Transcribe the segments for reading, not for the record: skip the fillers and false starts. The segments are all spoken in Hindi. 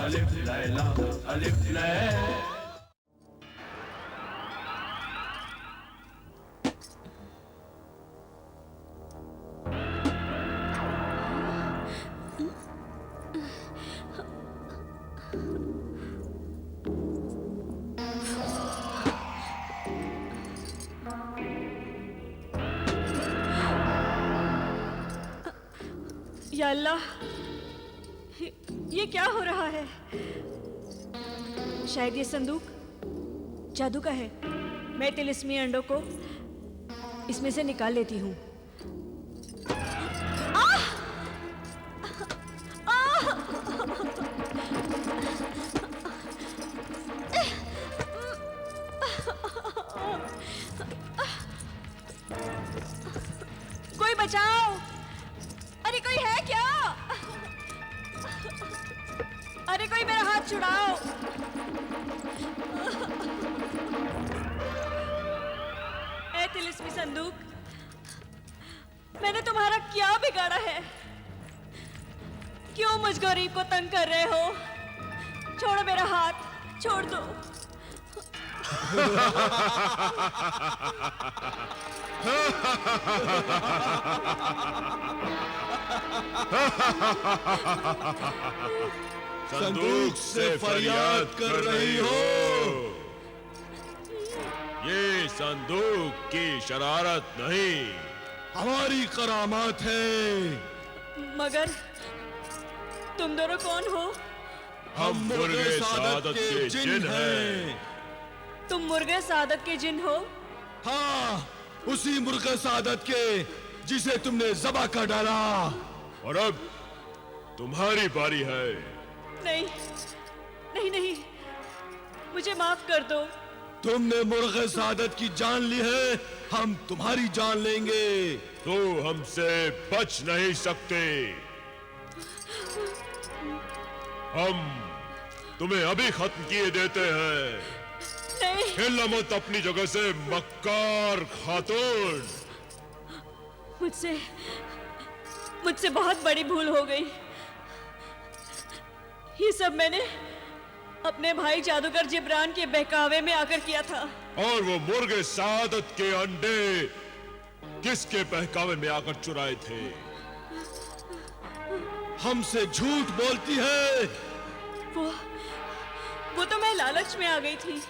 अलिफ लैला अलिफ लैला। या अल्लाह, ये क्या हो रहा है? शायद ये संदूक जादू का है। मैं तिलिस्मी अंडों को इसमें से निकाल लेती हूँ। कोई बचाओ! अरे कोई है क्या? अरे कोई मेरा हाथ छुड़ाओ! ऐ तिलिस्मी संदूक, मैंने तुम्हारा क्या बिगाड़ा है? क्यों मुझ गरीब को तंग कर रहे हो? छोड़ो मेरा हाथ, छोड़ दो। संदूक से फरियाद कर रही हो? ये संदूक की शरारत नहीं, हमारी करामात है। मगर तुम दोनों कौन हो? हम मुर्गे सादत के जिन हैं। तुम मुर्गे सादत के जिन हो? हाँ, उसी मुर्गे सादत के जिसे तुमने ज़बा कर डाला। और अब तुम्हारी बारी है। नहीं, नहीं, नहीं, मुझे माफ कर दो। तुमने मुर्गे सादत की जान ली है, हम तुम्हारी जान लेंगे। तो हमसे बच नहीं सकते। हम तुम्हें अभी खत्म किए देते हैं। नहीं, हिलना मत अपनी जगह से, मक्कार खातून। मुझसे बहुत बड़ी भूल हो गई। ये सब मैंने अपने भाई जादूगर जिब्रान के बहकावे में आकर किया था। और वो मुर्गे सादत के अंडे किसके बहकावे में आकर चुराए थे? हमसे झूठ बोलती है। वो तो मैं लालच में आ गई थी।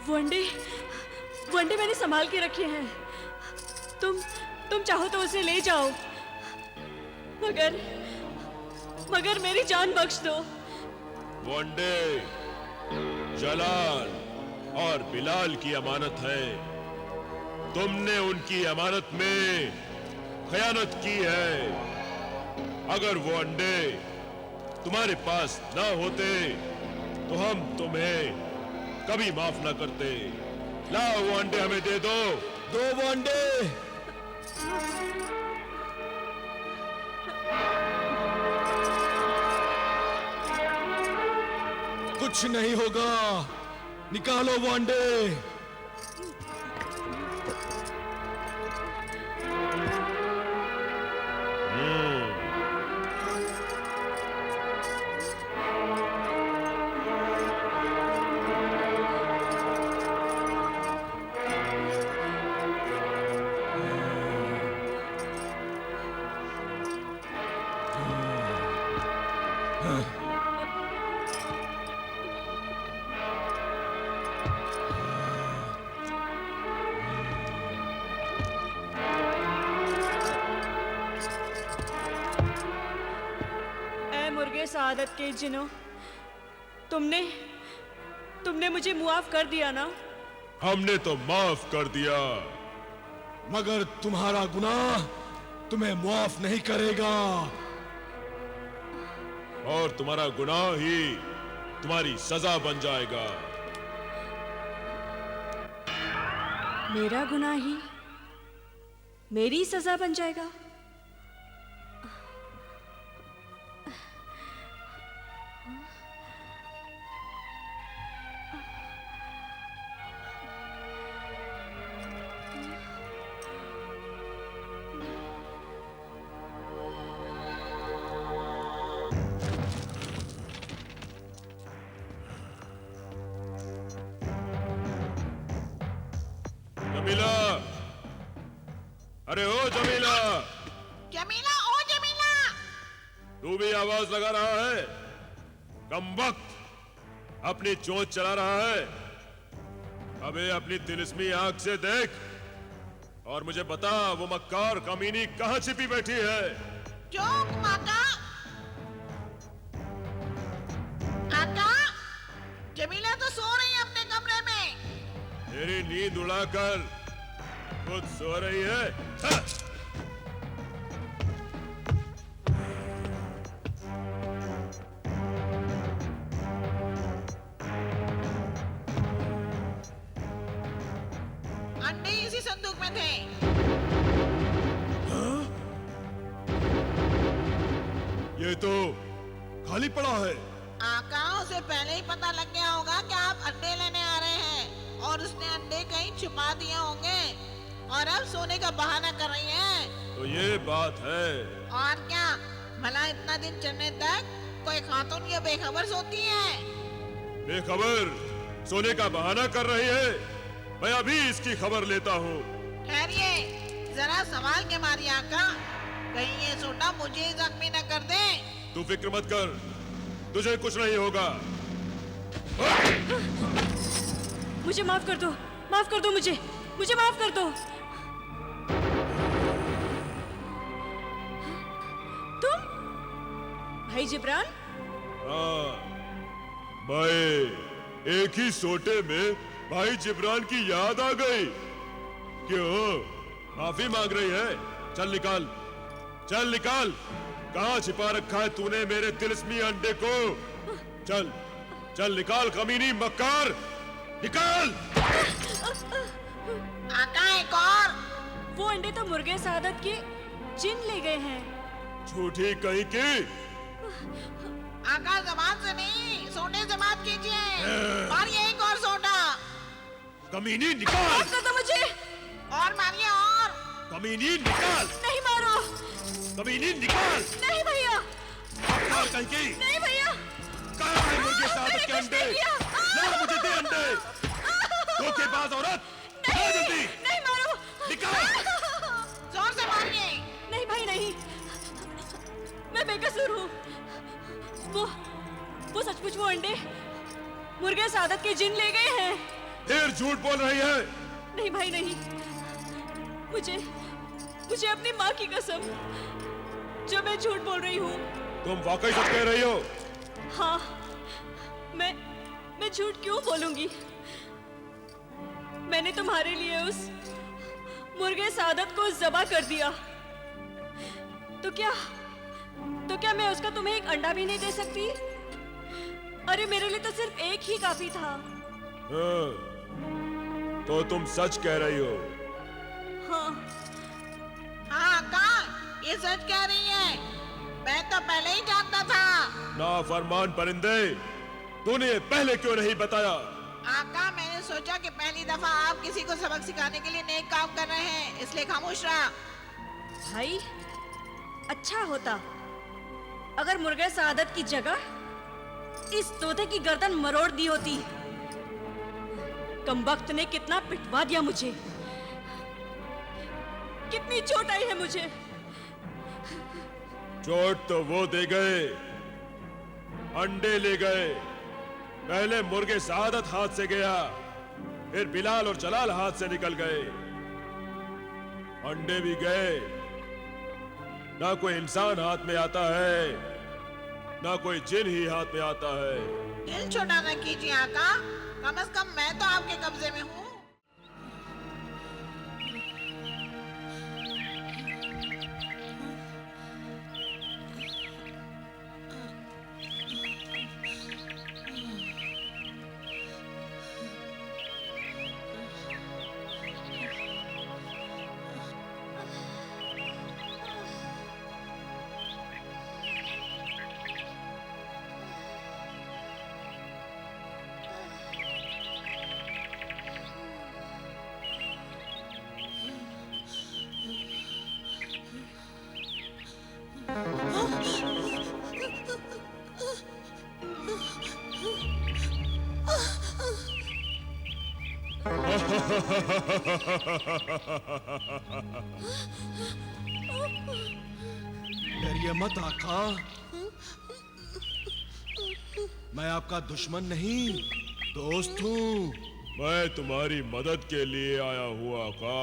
वो अंडे मैंने संभाल के रखे हैं। तुम चाहो तो उसे ले जाओ, मगर मेरी जान बख्श दो। वो अंडे जलाल और बिलाल की अमानत है। तुमने उनकी अमानत में खयानत की है। अगर वो अंडे तुम्हारे पास ना होते तो हम तुम्हें कभी माफ ना करते। लाओ वो अंडे हमें दे दो। दो वो अंडे। कुछ नहीं होगा, निकालो वो अंडे। सादत के जिनों, तुमने मुझे मुआफ कर दिया ना? हमने तो माफ कर दिया, मगर तुम्हारा गुनाह तुम्हें मुआफ नहीं करेगा। और तुम्हारा गुनाह ही तुम्हारी सजा बन जाएगा। मेरा गुनाह ही मेरी सजा बन जाएगा? जमीला, अरे ओ जमीला, जमीला, ओ जमीला। तू भी आवाज लगा रहा है? कमबख्त अपनी चोंच चला रहा है। अबे अपनी तिलिस्मी आंख से देख और मुझे बता वो मक्कार कमीनी कहां छिपी बैठी है। चौक माका। काका, जमीला तो सो रही है अपने कमरे में। तेरी नींद उड़ाकर खुद सो रही है। हाँ। अंडे इसी संदूक में थे। ये तो खाली पड़ा है। आका, उसे पहले ही पता लग गया होगा कि आप अंडे लेने आ रहे हैं और उसने अंडे कहीं छुपा दिए होंगे और अब सोने का बहाना कर रही है। तो ये बात है। और क्या, भला इतना दिन चढ़ने तक कोई खातून ये बेखबर सोती है? बेखबर सोने का बहाना कर रही है। मैं अभी इसकी खबर लेता हूँ। ठहरिए, जरा सवाल के मारिए आका, कहीं ये सोटा मुझे ही जख्मी न कर दे। तू फिक्र मत कर, तुझे कुछ नहीं होगा। मुझे माफ कर दो, माफ कर दो मुझे माफ कर दो। तुम भाई जिब्रान? हाँ, मैं एक ही सोटे में भाई जिब्रान की याद आ गई। क्यों माफी मांग रही है? चल निकाल, चल निकाल। कहाँ छिपा रखा है तूने मेरे तिलिस्मी अंडे को? चल चल निकाल कमीनी मक्कार, निकाल। आका, एक और। वो अंडे तो मुर्गे सादत के जिन ले गए हैं। झूठी कहीं की। आका, जबान से नहीं, सोने से बात कीजिए। मारिए एक और सोटा। कमीनी निकाल। माफ कर दो मुझे। और मारिए और। कमीनी निकाल। नहीं मारो। कमीनी निकाल। नहीं भैया। मक्कार कहीं की। नहीं भैया। कहाँ है मुर्गे सादत मैंने के कुछ अंडे? नहीं किया। ला मुझे दे अंडे। धोखेबाज औरत, ला जल्दी। नहीं मारो। निकाल। जोर से मारिए। नहीं भाई नहीं, मैं बेकसूर हूँ। वो सचमुच वो अंडे मुर्गे सादत के जिन ले गए हैं। फिर झूठ बोल रही है। नहीं भाई नहीं, मुझे अपनी माँ की कसम, जो मैं झूठ बोल रही हूँ। तुम वाकई सच कह रही हो? हाँ, मैं झूठ क्यों बोलूंगी? मैंने तुम्हारे लिए उस मुर्गे सादत को ज़बा कर दिया। तो क्या मैं उसका तुम्हें एक अंडा भी नहीं दे सकती? अरे मेरे लिए तो सिर्फ एक ही काफी था। हाँ, तो तुम सच कह रही हो? हाँ। हाँ आका, ये सच कह रही है। मैं तो पहले ही जानता था। नाफरमान परिंदे, तूने ये पहले क्यों नहीं बताया? आका, मैंने सोचा कि पहली दफा आप किसी को सबक सिखाने के लिए नेक काम कर रहे हैं, इसलिए खामोश रहा। भाई, अच्छा होता अगर मुर्गे सादत की जगह इस तोते की गर्दन मरोड़ दी होती। कमबख्त ने कितना पिटवा दिया मुझे, कितनी चोट आई है मुझे। चोट तो वो दे गए, अंडे ले गए। पहले मुर्गे सादत हाथ से गया, फिर बिलाल और जलाल हाथ से निकल गए। अंडे भी गए। ना कोई इंसान हाथ में आता है, ना कोई जिन ही हाथ में आता है। दिल छोटा न कीजिए आका, कम से कम मैं तो आपके कब्जे में हूँ। डरिए मत आका, मैं आपका दुश्मन नहीं, दोस्त हूँ। मैं तुम्हारी मदद के लिए आया हूँ आका।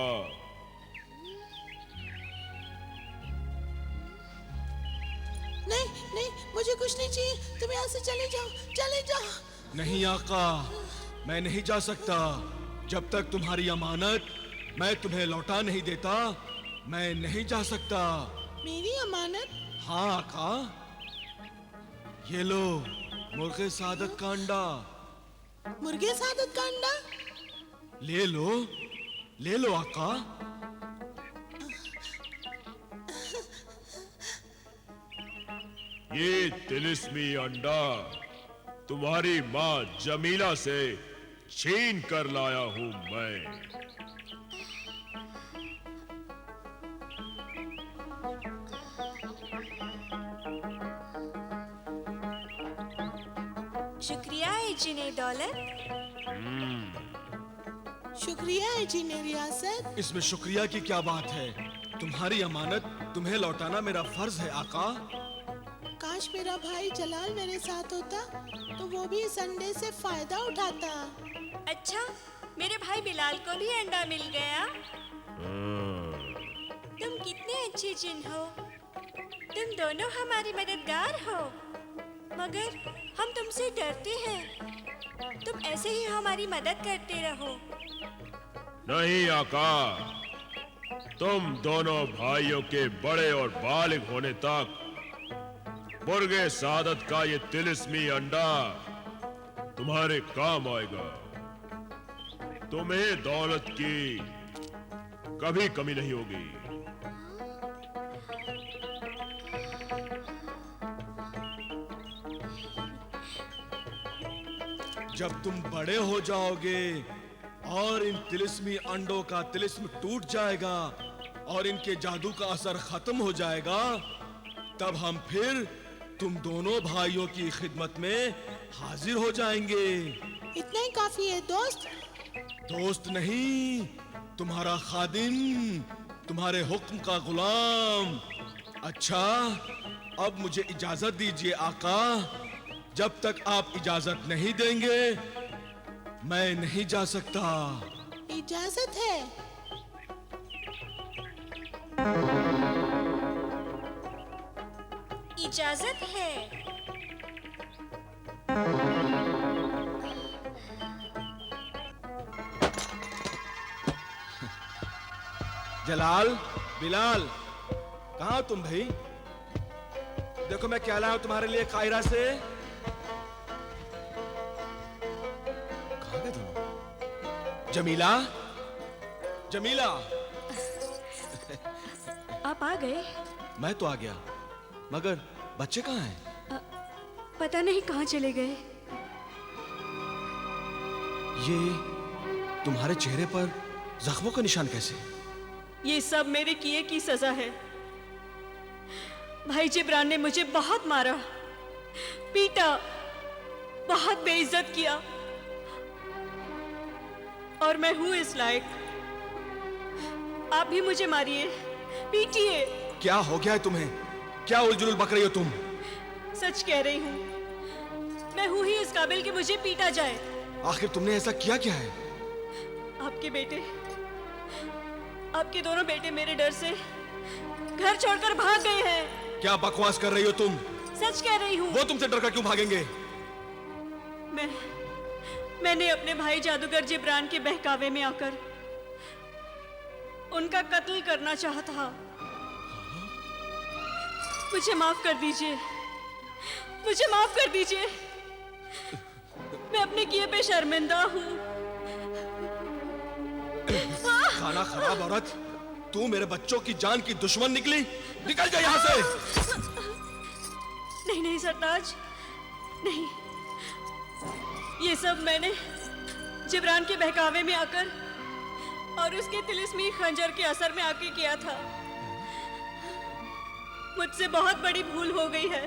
नहीं नहीं, मुझे कुछ नहीं चाहिए, तुम यहाँ से चले जाओ, चले जाओ। नहीं आका, मैं नहीं जा सकता। जब तक तुम्हारी अमानत मैं तुम्हें लौटा नहीं देता, मैं नहीं जा सकता। मेरी अमानत? हाँ आका, ये लो मुर्गे सादत का अंडा। मुर्गे सादत का अंडा? ले लो आका। ये तिलिस्मी अंडा तुम्हारी माँ जमीला से छीन कर लाया हूँ मैं। शुक्रिया है जिने दौलत। शुक्रिया है जी ने रियासत। इसमें शुक्रिया की क्या बात है? तुम्हारी अमानत तुम्हें लौटाना मेरा फर्ज है आका। काश मेरा भाई जलाल मेरे साथ होता तो वो भी इस अंडे से फायदा उठाता। अच्छा, मेरे भाई बिलाल को भी अंडा मिल गया। तुम कितने अच्छे जिन हो। तुम दोनों हमारे मददगार हो, मगर हम तुमसे डरते हैं। तुम ऐसे ही हमारी मदद करते रहो। नहीं आका, तुम दोनों भाइयों के बड़े और बालिग होने तक मुर्गे सादत का ये तिलिस्मी अंडा तुम्हारे काम आएगा। तुम्हें दौलत की कभी कमी नहीं होगी। जब तुम बड़े हो जाओगे और इन तिलिस्मी अंडों का तिलिस्म टूट जाएगा और इनके जादू का असर खत्म हो जाएगा, तब हम फिर तुम दोनों भाइयों की खिदमत में हाजिर हो जाएंगे। इतना ही काफी है दोस्त। दोस्त नहीं, तुम्हारा खादिम, तुम्हारे हुक्म का गुलाम। अच्छा, अब मुझे इजाजत दीजिए आका। जब तक आप इजाजत नहीं देंगे मैं नहीं जा सकता। इजाजत है? इजाजत है। जलाल, बिलाल, कहाँ तुम भाई? देखो मैं क्या लाया हूं तुम्हारे लिए कायरा से। कहाँ गए तुम? जमीला, जमीला। आप आ गए? मैं तो आ गया, मगर बच्चे कहाँ हैं? पता नहीं कहाँ चले गए। ये तुम्हारे चेहरे पर जख्मों का निशान कैसे? ये सब मेरे किए की सजा है। भाई जिब्रान ने मुझे बहुत मारा, पीटा, बहुत बेइज्जत किया, और मैं हूं इस लायक। आप भी मुझे मारिए, पीटिए। क्या हो गया है तुम्हें? क्या उलझुल बक रही हो तुम? सच कह रही हूं, मैं हूं ही इस काबिल कि मुझे पीटा जाए। आखिर तुमने ऐसा किया क्या है? आपके बेटे, आपके दोनों बेटे मेरे डर से घर छोड़कर भाग गए हैं। क्या बकवास कर रही हो तुम? सच कह रही हूँ। वो तुमसे डरकर क्यों भागेंगे? मैंने अपने भाई जादूगर जिब्रान के बहकावे में आकर उनका कत्ल करना चाहा था। मुझे माफ कर दीजिए, मुझे माफ कर दीजिए। मैं अपने किए पे शर्मिंदा हूँ। खाना खराब औरत, तू मेरे बच्चों की जान की दुश्मन निकली। निकल जा यहाँ से। नहीं नहीं सरताज, नहीं। ये सब मैंने जिब्रान के बहकावे में आकर और उसके तिलिस्मी खंजर के असर में आके किया था। मुझसे बहुत बड़ी भूल हो गई है।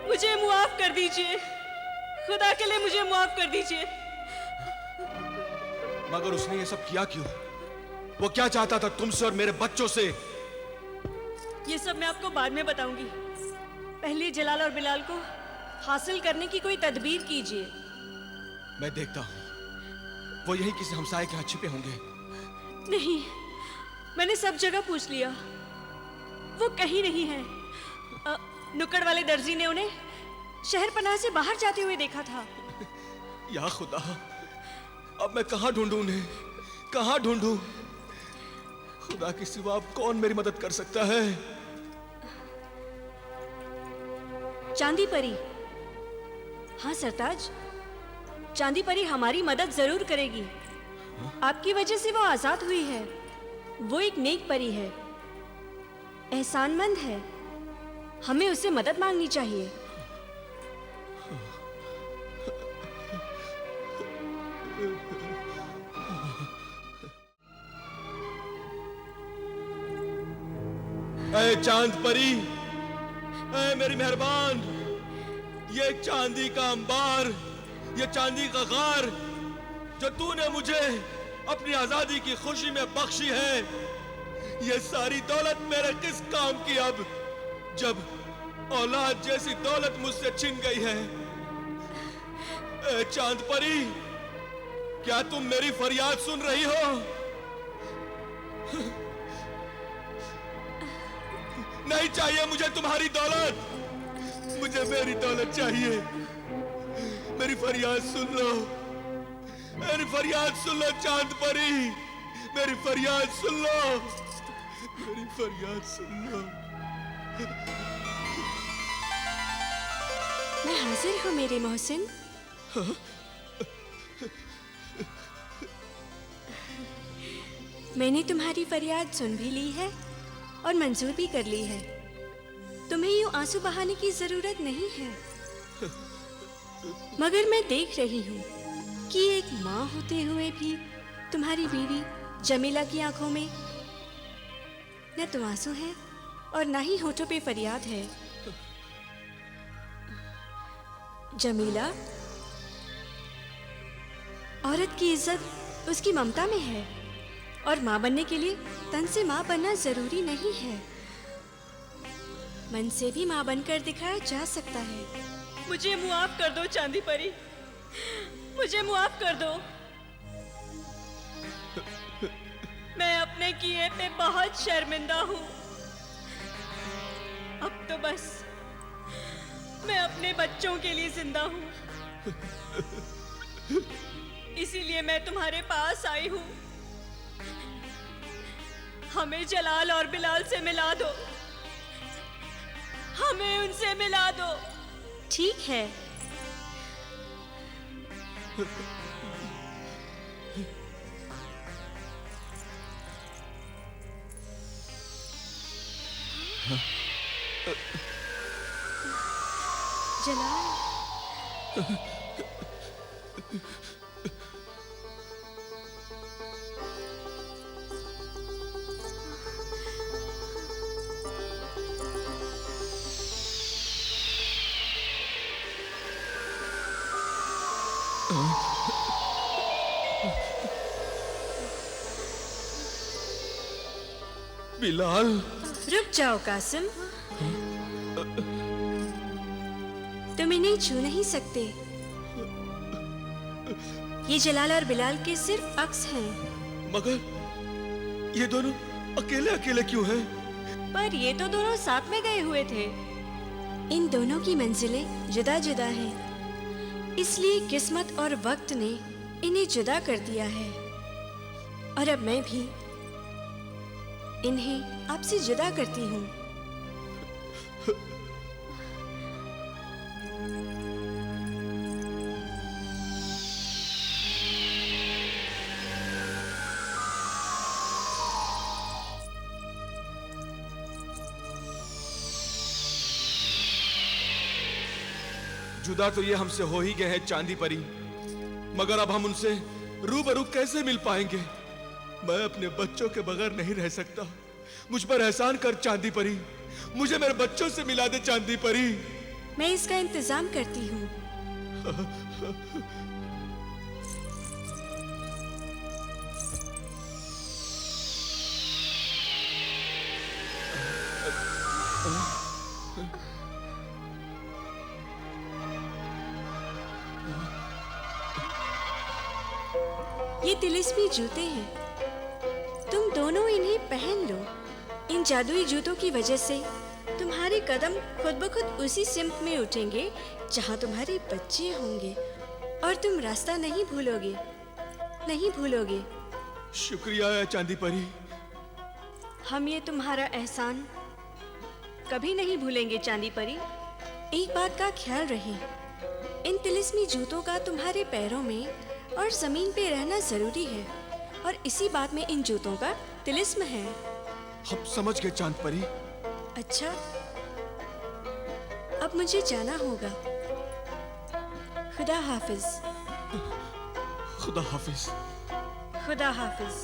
मुझे मुआफ कर दीजिए, खुदा के लिए मुझे मुआफ कर दीजिए। मगर उसने ये सब किया क्यों? वो क्या चाहता था तुमसे और मेरे बच्चों से? ये सब मैं आपको बाद में बताऊंगी। पहले जलाल और बिलाल को हासिल करने की कोई तदबीर कीजिए। मैं देखता हूं वो यही किसी हमसाये के यहाँ छिपे होंगे। नहीं, मैंने सब जगह पूछ लिया, वो कहीं नहीं है। नुक्कड़ वाले दर्जी ने उन्हें शहर पनाह से बाहर जाते हुए देखा था। या खुदा, अब मैं कहाँ ढूंढूं उन्हें? कहाँ ढूंढूं? खुदा के सिवा अब कौन मेरी मदद कर सकता है? चांदी परी। हाँ सरताज, चांदी परी हमारी मदद जरूर करेगी। आपकी वजह से वो आजाद हुई है। वो एक नेक परी है, एहसानमंद है। हमें उससे मदद मांगनी चाहिए। ऐ चांद परी, ऐ मेरी मेहरबान, ये चांदी का अंबार, ये चांदी का गार जो तूने मुझे अपनी आजादी की खुशी में बख्शी है, ये सारी दौलत मेरे किस काम की अब, जब औलाद जैसी दौलत मुझसे छिन गई है। ऐ चांद परी, क्या तुम मेरी फरियाद सुन रही हो? नहीं चाहिए मुझे तुम्हारी दौलत, मुझे मेरी दौलत चाहिए। मेरी फरियाद सुन लो, मेरी फरियाद सुन लो चांद परी, मेरी फरियाद सुन लो, मेरी फरियाद सुन लो। मैं हाजिर हूँ मेरे मोहसिन। मैंने तुम्हारी फरियाद सुन भी ली है और मंजूर भी कर ली है। तुम्हें यूं आंसू बहाने की जरूरत नहीं है। मगर मैं देख रही हूँ कि एक माँ होते हुए भी तुम्हारी बीवी जमीला की आंखों में न तो आंसू है और न ही होठों पे फरियाद है। जमीला, औरत की इज्जत उसकी ममता में है और माँ बनने के लिए तन से माँ बनना जरूरी नहीं है। मन से भी माँ बनकर दिखाया जा सकता है। मुझे मुआफ कर दो चांदी परी, मुझे मुआफ कर दो। मैं अपने किए पे बहुत शर्मिंदा हूँ। अब तो बस मैं अपने बच्चों के लिए जिंदा हूँ। इसीलिए मैं तुम्हारे पास आई हूँ। हमें जलाल और बिलाल से मिला दो, हमें उनसे मिला दो। ठीक है। जलाल, बिलाल, रुक जाओ कासिम, तुम इन्हें छू नहीं सकते। ये जलाल और बिलाल के सिर्फ अक्स हैं। मगर ये दोनों अकेले अकेले क्यों हैं? पर ये तो दोनों साथ में गए हुए थे। इन दोनों की मंजिलें जुदा जुदा हैं, इसलिए किस्मत और वक्त ने इन्हें जुदा कर दिया है। और अब मैं भी इन्हें आपसे जुदा करती हूँ। जुदा तो ये हमसे हो ही गए हैं चांदी परी, मगर अब हम उनसे रूबरू कैसे मिल पाएंगे? मैं अपने बच्चों के बगैर नहीं रह सकता। मुझ पर एहसान कर चांदी परी, मुझे मेरे बच्चों से मिला दे चांदी परी। मैं इसका इंतजाम करती हूँ। ये तिलिस्मी जूते हैं। तुम दोनों इन्हें पहन लो। इन जादुई जूतों की वजह से तुम्हारे कदम खुद ब खुद उसी सिमत में उठेंगे जहाँ तुम्हारे बच्चे होंगे, और तुम रास्ता नहीं भूलोगे, नहीं भूलोगे। शुक्रिया चांदी परी। हम ये तुम्हारा एहसान कभी नहीं भूलेंगे चांदी परी। एक बात का ख्याल रहे, इन तिलिस्मी जूतों का तुम्हारे पैरों में और जमीन पे रहना जरूरी है, और इसी बात में इन जूतों का तिलिस्म है। हम समझ गए चांद परी। अच्छा, अब मुझे जाना होगा। खुदा हाफिज। खुदा हाफिज। खुदा हाफिज।